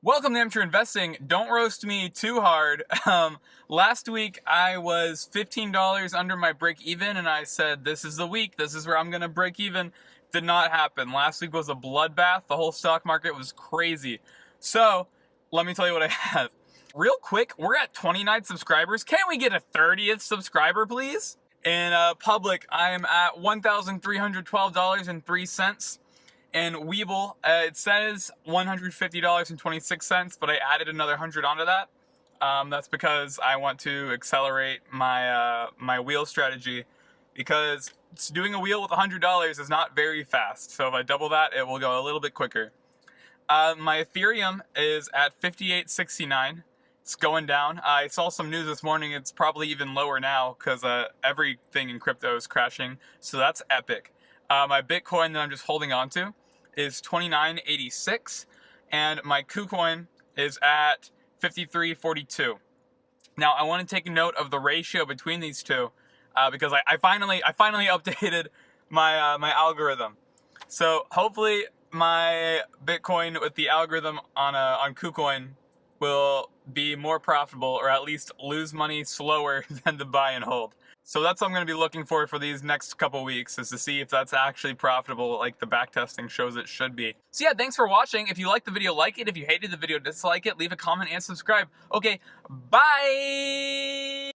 Welcome to Amateur Investing. Don't roast me too hard. Last week I was $15 under my break even, and I said, this is the week, this is where I'm gonna break even. Did not happen. Last week was a bloodbath. The whole stock market was crazy. So, let me tell you what I have. Real quick, we're at 29 subscribers. Can we get a 30th subscriber, please? In public, I am at $1,312.03. In Webull, it says $150.26, but I added another 100 onto that. That's because I want to accelerate my my wheel strategy, because doing a wheel with $100 is not very fast. So if I double that, it will go a little bit quicker. My Ethereum is at 58.69. It's going down. I saw some news this morning. It's probably even lower now because everything in crypto is crashing. So that's epic. My Bitcoin that I'm just holding on to is 29.86, and my KuCoin is at 53.42. Now I want to take note of the ratio between these two because I finally updated my my algorithm. So hopefully my Bitcoin with the algorithm on KuCoin will be more profitable, or at least lose money slower than the buy and hold. So that's what I'm going to be looking for these next couple weeks, is to see if that's actually profitable like the backtesting shows it should be. So yeah, thanks for watching. If you liked the video, like it. If you hated the video, dislike it. Leave a comment and subscribe. Okay, bye!